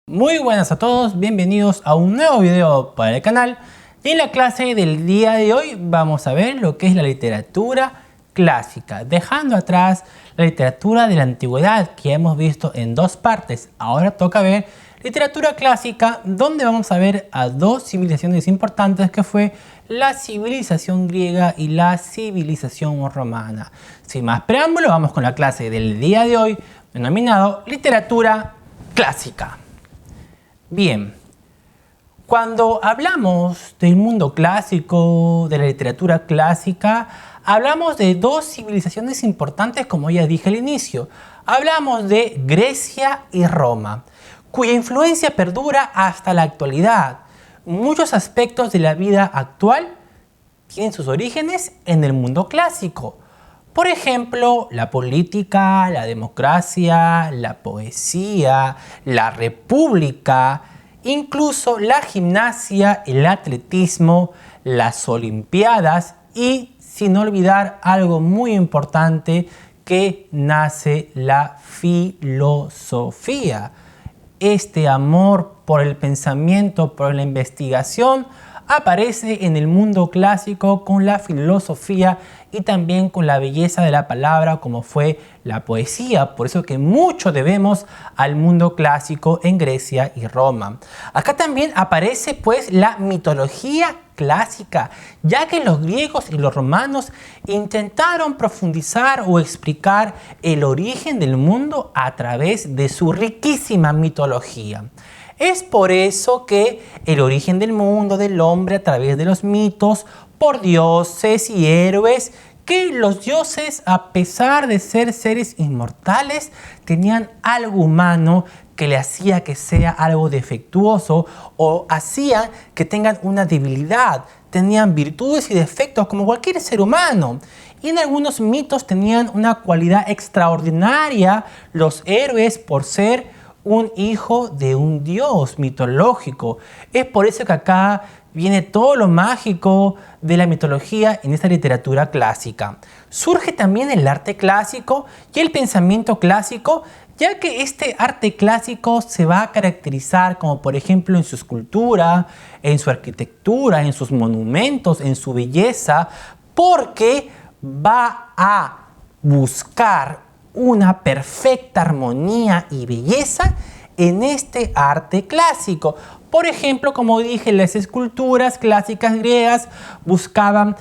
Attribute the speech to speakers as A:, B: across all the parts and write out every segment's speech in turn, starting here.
A: Muy buenas a todos, bienvenidos a un nuevo video para el canal. Y en la clase del día de hoy vamos a ver lo que es la literatura clásica, dejando atrás la literatura de la antigüedad que ya hemos visto en dos partes. Ahora toca ver literatura clásica, donde vamos a ver a dos civilizaciones importantes, que fue la civilización griega y la civilización romana. Sin más preámbulo, vamos con la clase del día de hoy, denominado literatura clásica. Bien, cuando hablamos del mundo clásico, de la literatura clásica, hablamos de dos civilizaciones importantes, como ya dije al inicio. Hablamos de Grecia y Roma, cuya influencia perdura hasta la actualidad. Muchos aspectos de la vida actual tienen sus orígenes en el mundo clásico. Por ejemplo, la política, la democracia, la poesía, la república, incluso la gimnasia, el atletismo, las olimpiadas y, sin olvidar algo muy importante, que nace la filosofía. Este amor por el pensamiento, por la investigación, aparece en el mundo clásico con la filosofía y también con la belleza de la palabra, como fue la poesía. Por eso que mucho debemos al mundo clásico en Grecia y Roma. Acá también aparece pues la mitología clásica, ya que los griegos y los romanos intentaron profundizar o explicar el origen del mundo a través de su riquísima mitología. Es por eso que el origen del mundo, del hombre, a través de los mitos, por dioses y héroes, que los dioses, a pesar de ser seres inmortales, tenían algo humano que le hacía que sea algo defectuoso o hacía que tengan una debilidad. Tenían virtudes y defectos como cualquier ser humano. Y en algunos mitos tenían una cualidad extraordinaria los héroes por ser un hijo de un dios mitológico. Es por eso que acá viene todo lo mágico de la mitología en esta literatura clásica. Surge también el arte clásico y el pensamiento clásico, ya que este arte clásico se va a caracterizar como, por ejemplo, en su escultura, en su arquitectura, en sus monumentos, en su belleza, porque va a buscar una perfecta armonía y belleza en este arte clásico. Por ejemplo, como dije, las esculturas clásicas griegas buscaban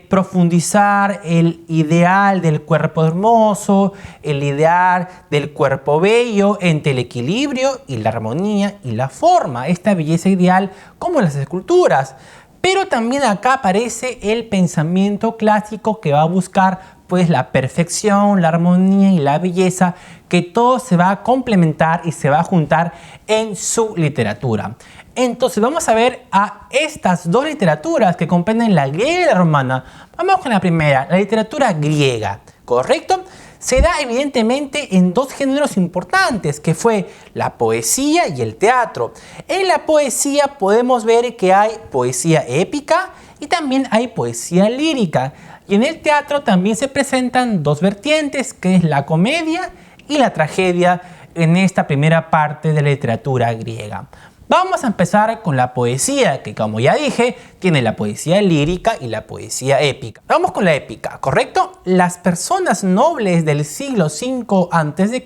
A: profundizar el ideal del cuerpo hermoso, el ideal del cuerpo bello, entre el equilibrio y la armonía y la forma, esta belleza ideal como en las esculturas. Pero también acá aparece el pensamiento clásico, que va a buscar pues la perfección, la armonía y la belleza, que todo se va a complementar y se va a juntar en su literatura. Entonces vamos a ver a estas dos literaturas que comprenden la griega y la romana. Vamos con la primera, la literatura griega, ¿correcto? Se da evidentemente en dos géneros importantes, que fue la poesía y el teatro. En la poesía podemos ver que hay poesía épica y también hay poesía lírica. Y en el teatro también se presentan dos vertientes, que es la comedia y la tragedia, en esta primera parte de la literatura griega. Vamos a empezar con la poesía, que como ya dije, tiene la poesía lírica y la poesía épica. Vamos con la épica, ¿correcto? Las personas nobles del siglo V a.C.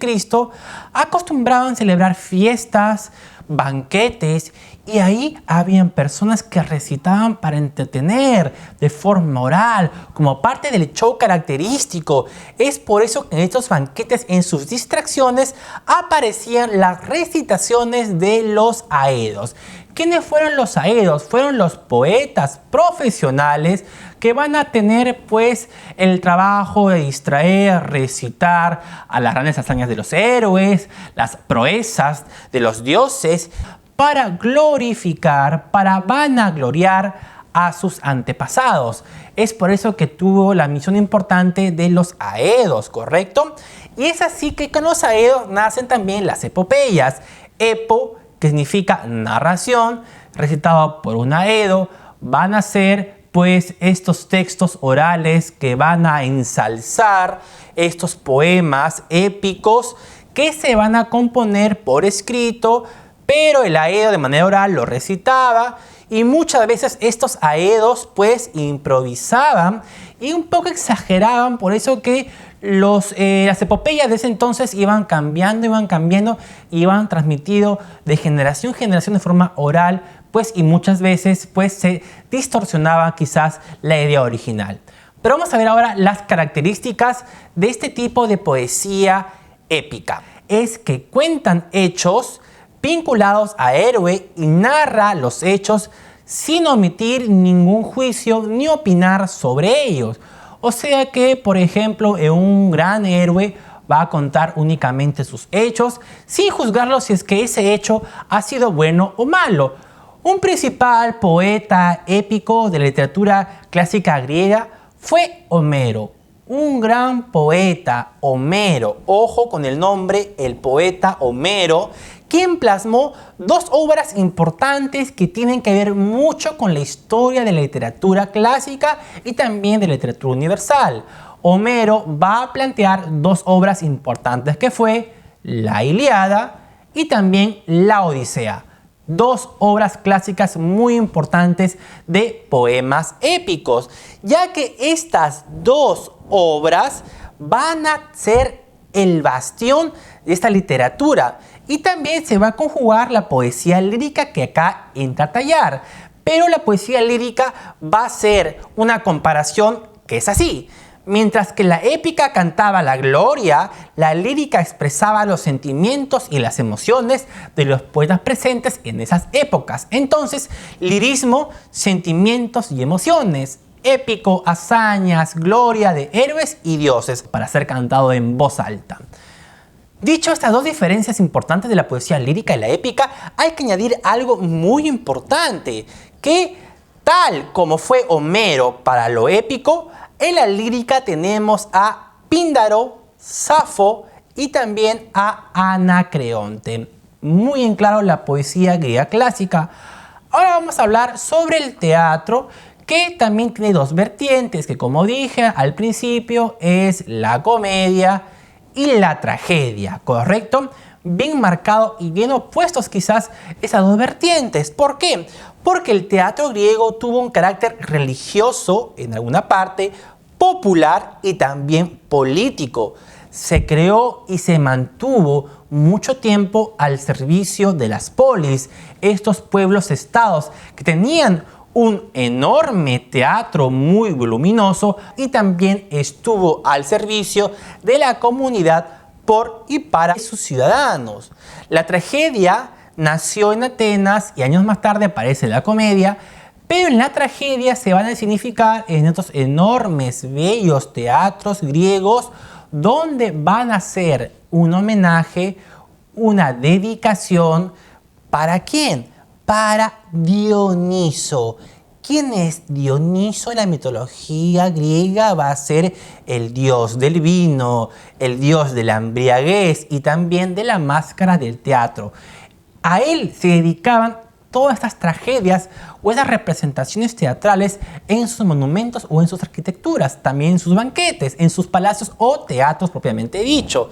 A: acostumbraban celebrar fiestas, banquetes, y ahí habían personas que recitaban para entretener de forma oral, como parte del show característico. Es por eso que en estos banquetes, en sus distracciones, aparecían las recitaciones de los aedos. ¿Quiénes fueron los aedos? Fueron los poetas profesionales que van a tener pues el trabajo de distraer, recitar a las grandes hazañas de los héroes, las proezas de los dioses, para glorificar, para vanagloriar a sus antepasados. Es por eso que tuvo la misión importante de los aedos, ¿correcto? Y es así que con los aedos nacen también las epopeyas. Epo, que significa narración, recitado por un aedo, van a ser pues estos textos orales que van a ensalzar estos poemas épicos que se van a componer por escrito, pero el aedo de manera oral lo recitaba y muchas veces estos aedos pues improvisaban y un poco exageraban, por eso que las epopeyas de ese entonces iban cambiando, iban transmitido de generación en generación de forma oral, pues, y muchas veces pues se distorsionaba quizás la idea original. Pero vamos a ver ahora las características de este tipo de poesía épica. Es que cuentan hechos vinculados a héroe y narra los hechos sin omitir ningún juicio ni opinar sobre ellos. O sea que, por ejemplo, un gran héroe va a contar únicamente sus hechos sin juzgarlo si es que ese hecho ha sido bueno o malo. Un principal poeta épico de la literatura clásica griega fue Homero. Un gran poeta, Homero, ojo con el nombre, el poeta Homero, quien plasmó dos obras importantes que tienen que ver mucho con la historia de la literatura clásica y también de la literatura universal. Homero va a plantear dos obras importantes que fue la Ilíada y también la Odisea. Dos obras clásicas muy importantes de poemas épicos, ya que estas dos obras van a ser el bastión de esta literatura y también se va a conjugar la poesía lírica que acá entra a tallar, pero la poesía lírica va a ser una comparación que es así. Mientras que la épica cantaba la gloria, la lírica expresaba los sentimientos y las emociones de los poetas presentes en esas épocas. Entonces, lirismo, sentimientos y emociones. Épico, hazañas, gloria de héroes y dioses, para ser cantado en voz alta. Dicho estas dos diferencias importantes de la poesía lírica y la épica, hay que añadir algo muy importante, que tal como fue Homero para lo épico, en la lírica tenemos a Píndaro, Safo y también a Anacreonte. Muy en claro la poesía griega clásica. Ahora vamos a hablar sobre el teatro, que también tiene dos vertientes, que como dije al principio es la comedia y la tragedia, ¿correcto? Bien marcado y bien opuestos quizás esas dos vertientes. ¿Por qué? Porque el teatro griego tuvo un carácter religioso en alguna parte, popular y también político. Se creó y se mantuvo mucho tiempo al servicio de las polis, estos pueblos-estados que tenían un enorme teatro muy voluminoso y también estuvo al servicio de la comunidad por y para sus ciudadanos. La tragedia nació en Atenas y años más tarde aparece la comedia, pero en la tragedia se van a significar en estos enormes, bellos teatros griegos donde van a ser un homenaje, una dedicación. ¿Para quién? Para Dioniso. ¿Quién es Dioniso en la mitología griega? Va a ser el dios del vino, el dios de la embriaguez y también de la máscara del teatro. A él se dedicaban todas estas tragedias o esas representaciones teatrales en sus monumentos o en sus arquitecturas, también en sus banquetes, en sus palacios o teatros propiamente dicho.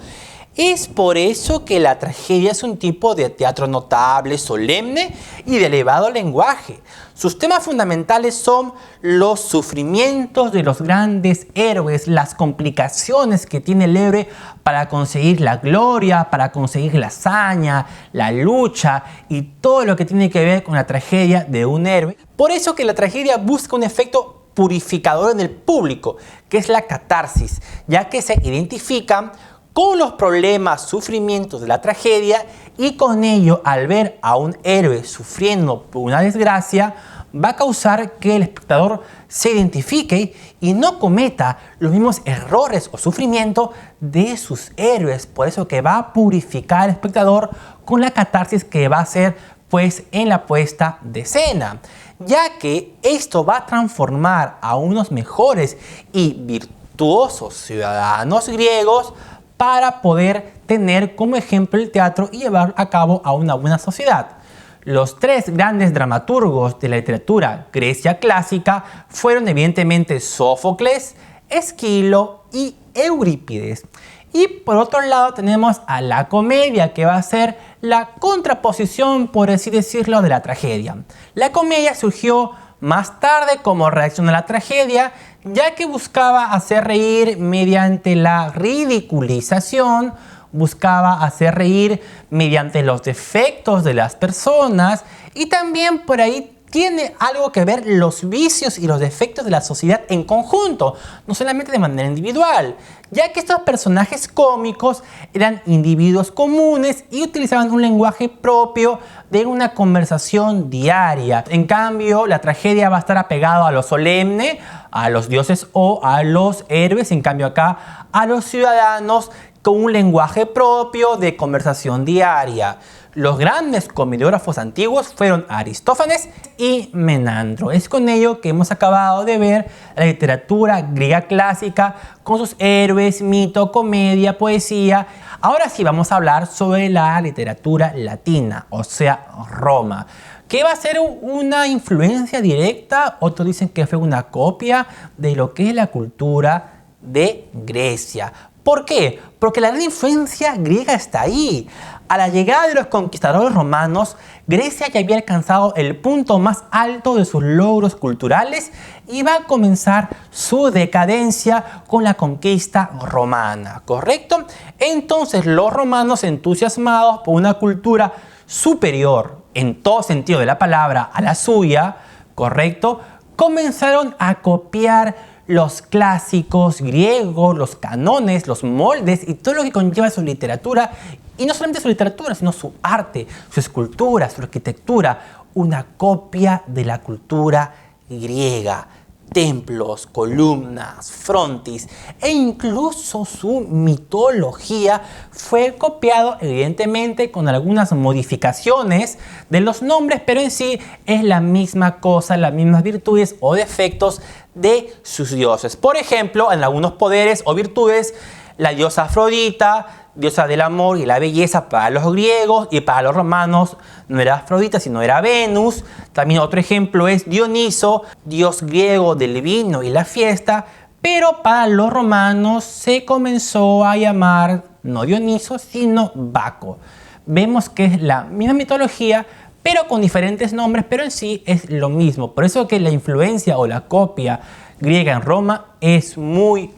A: Es por eso que la tragedia es un tipo de teatro notable, solemne y de elevado lenguaje. Sus temas fundamentales son los sufrimientos de los grandes héroes, las complicaciones que tiene el héroe para conseguir la gloria, para conseguir la hazaña, la lucha y todo lo que tiene que ver con la tragedia de un héroe. Por eso que la tragedia busca un efecto purificador en el público, que es la catarsis, ya que se identifican con los problemas, sufrimientos de la tragedia y con ello, al ver a un héroe sufriendo por una desgracia, va a causar que el espectador se identifique y no cometa los mismos errores o sufrimientos de sus héroes. Por eso que va a purificar al espectador con la catarsis que va a hacer pues en la puesta de escena, ya que esto va a transformar a unos mejores y virtuosos ciudadanos griegos para poder tener como ejemplo el teatro y llevar a cabo a una buena sociedad. Los tres grandes dramaturgos de la literatura grecia clásica fueron evidentemente Sófocles, Esquilo y Eurípides. Y por otro lado tenemos a la comedia, que va a ser la contraposición, por así decirlo, de la tragedia. La comedia surgió más tarde como reacción a la tragedia, ya que buscaba hacer reír mediante la ridiculización, buscaba hacer reír mediante los defectos de las personas, y también por ahí tiene algo que ver los vicios y los defectos de la sociedad en conjunto, no solamente de manera individual, ya que estos personajes cómicos eran individuos comunes y utilizaban un lenguaje propio de una conversación diaria. En cambio, la tragedia va a estar apegada a lo solemne, a los dioses o a los héroes, en cambio acá a los ciudadanos con un lenguaje propio de conversación diaria. Los grandes comediógrafos antiguos fueron Aristófanes y Menandro. Es con ello que hemos acabado de ver la literatura griega clásica con sus héroes, mito, comedia, poesía. Ahora sí vamos a hablar sobre la literatura latina, o sea, Roma, que va a ser una influencia directa, otros dicen que fue una copia de lo que es la cultura de Grecia. ¿Por qué? Porque la gran influencia griega está ahí. A la llegada de los conquistadores romanos, Grecia ya había alcanzado el punto más alto de sus logros culturales y va a comenzar su decadencia con la conquista romana, ¿correcto? Entonces los romanos, entusiasmados por una cultura superior en todo sentido de la palabra a la suya, ¿correcto?, comenzaron a copiar los clásicos griegos, los canones, los moldes y todo lo que conlleva su literatura. Y no solamente su literatura, sino su arte, su escultura, su arquitectura. Una copia de la cultura griega. Templos, columnas, frontis e incluso su mitología fue copiado evidentemente con algunas modificaciones de los nombres, pero en sí es la misma cosa, las mismas virtudes o defectos de sus dioses. Por ejemplo, en algunos poderes o virtudes, la diosa Afrodita, diosa del amor y la belleza para los griegos, y para los romanos no era Afrodita, sino era Venus. También otro ejemplo es Dioniso, dios griego del vino y la fiesta, pero para los romanos se comenzó a llamar no Dioniso, sino Baco. Vemos que es la misma mitología, pero con diferentes nombres, pero en sí es lo mismo. Por eso que la influencia o la copia griega en Roma es muy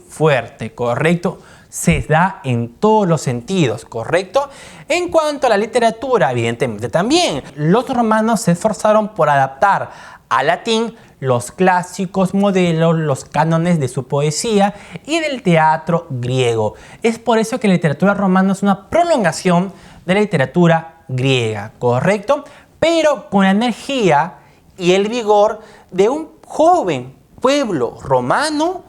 A: fuerte, ¿correcto? Se da en todos los sentidos, ¿correcto? En cuanto a la literatura, evidentemente también, los romanos se esforzaron por adaptar al latín los clásicos modelos, los cánones de su poesía y del teatro griego. Es por eso que la literatura romana es una prolongación de la literatura griega, ¿correcto? Pero con la energía y el vigor de un joven pueblo romano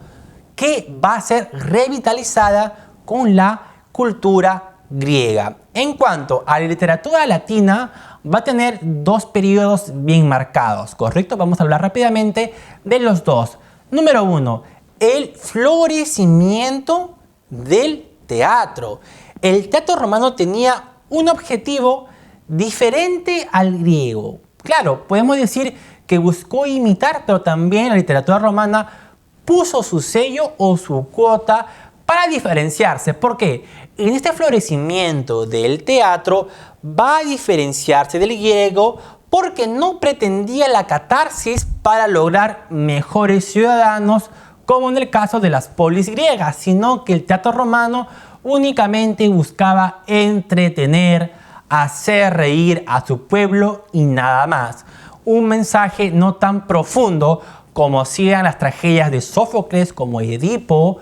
A: que va a ser revitalizada con la cultura griega. En cuanto a la literatura latina, va a tener dos periodos bien marcados, ¿correcto? Vamos a hablar rápidamente de los dos. Número uno, el florecimiento del teatro. El teatro romano tenía un objetivo diferente al griego. Claro, podemos decir que buscó imitar, pero también la literatura romana puso su sello o su cuota para diferenciarse. ¿Por qué? En este florecimiento del teatro va a diferenciarse del griego porque no pretendía la catarsis para lograr mejores ciudadanos, como en el caso de las polis griegas, sino que el teatro romano únicamente buscaba entretener, hacer reír a su pueblo y nada más. Un mensaje no tan profundo como hacían las tragedias de Sófocles como Edipo,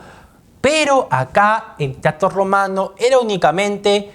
A: pero acá el teatro romano era únicamente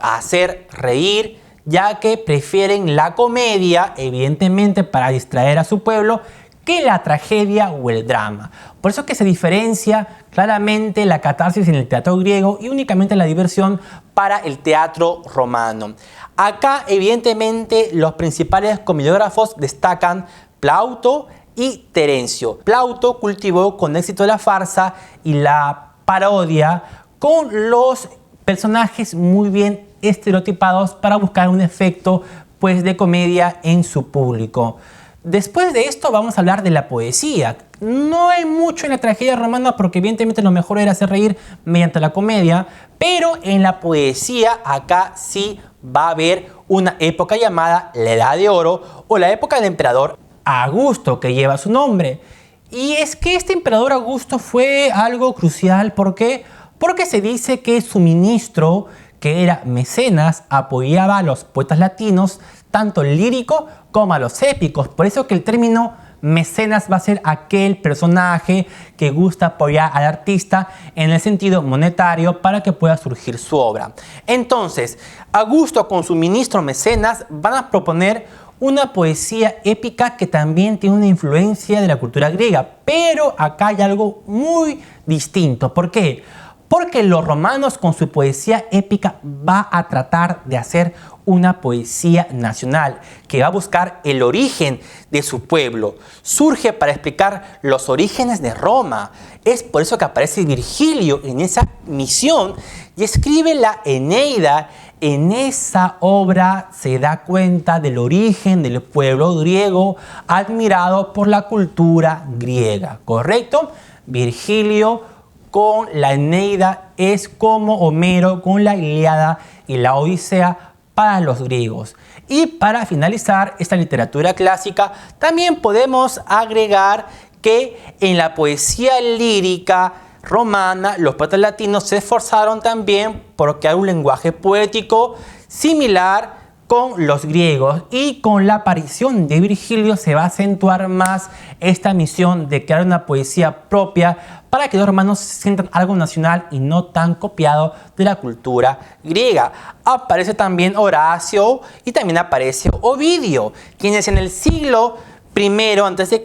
A: hacer reír, ya que prefieren la comedia, evidentemente para distraer a su pueblo, que la tragedia o el drama. Por eso que se diferencia claramente la catarsis en el teatro griego y únicamente la diversión para el teatro romano. Acá evidentemente los principales comediógrafos destacan Plauto y Terencio. Plauto cultivó con éxito la farsa y la parodia con los personajes muy bien estereotipados para buscar un efecto pues de comedia en su público. Después de esto vamos a hablar de la poesía. No hay mucho en la tragedia romana porque evidentemente lo mejor era hacer reír mediante la comedia, pero en la poesía acá sí va a haber una época llamada la Edad de Oro o la época del emperador Augusto, que lleva su nombre. Y es que este emperador Augusto fue algo crucial. ¿Por qué? Porque se dice que su ministro, que era Mecenas, apoyaba a los poetas latinos, tanto lírico como a los épicos. Por eso que el término mecenas va a ser aquel personaje que gusta apoyar al artista en el sentido monetario para que pueda surgir su obra. Entonces, Augusto con su ministro Mecenas van a proponer una poesía épica que también tiene una influencia de la cultura griega. Pero acá hay algo muy distinto. ¿Por qué? Porque los romanos con su poesía épica va a tratar de hacer una poesía nacional que va a buscar el origen de su pueblo. Surge para explicar los orígenes de Roma. Es por eso que aparece Virgilio en esa misión y escribe la Eneida. En esa obra se da cuenta del origen del pueblo griego admirado por la cultura griega. ¿Correcto? Virgilio con la Eneida es como Homero con la Ilíada y la Odisea para los griegos. Y para finalizar esta literatura clásica, también podemos agregar que en la poesía lírica romana, los poetas latinos se esforzaron también por crear un lenguaje poético similar con los griegos, y con la aparición de Virgilio se va a acentuar más esta misión de crear una poesía propia para que los romanos sientan algo nacional y no tan copiado de la cultura griega. Aparece también Horacio y también aparece Ovidio, quienes en el siglo I a.C.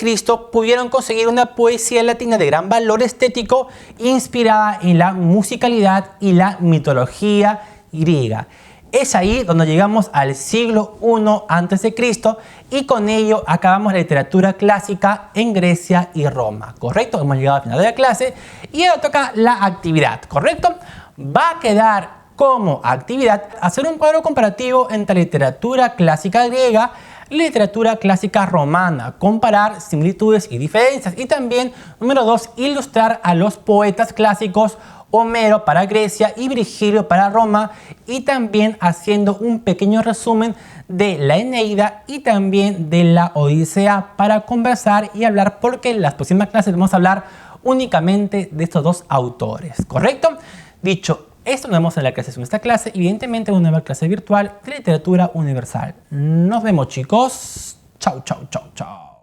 A: pudieron conseguir una poesía latina de gran valor estético inspirada en la musicalidad y la mitología griega. Es ahí donde llegamos al siglo I a.C. y con ello acabamos la literatura clásica en Grecia y Roma. ¿Correcto? Hemos llegado al final de la clase y ahora toca la actividad. ¿Correcto? Va a quedar como actividad hacer un cuadro comparativo entre literatura clásica griega y literatura clásica romana, comparar similitudes y diferencias, y también, número 2, ilustrar a los poetas clásicos Homero para Grecia y Virgilio para Roma, y también haciendo un pequeño resumen de la Eneida y también de la Odisea para conversar y hablar, porque en las próximas clases vamos a hablar únicamente de estos dos autores. ¿Correcto? Dicho esto, nos vemos en la clase de esta clase, evidentemente en una nueva clase virtual de literatura universal. Nos vemos, chicos. Chau, chau, chau, chau.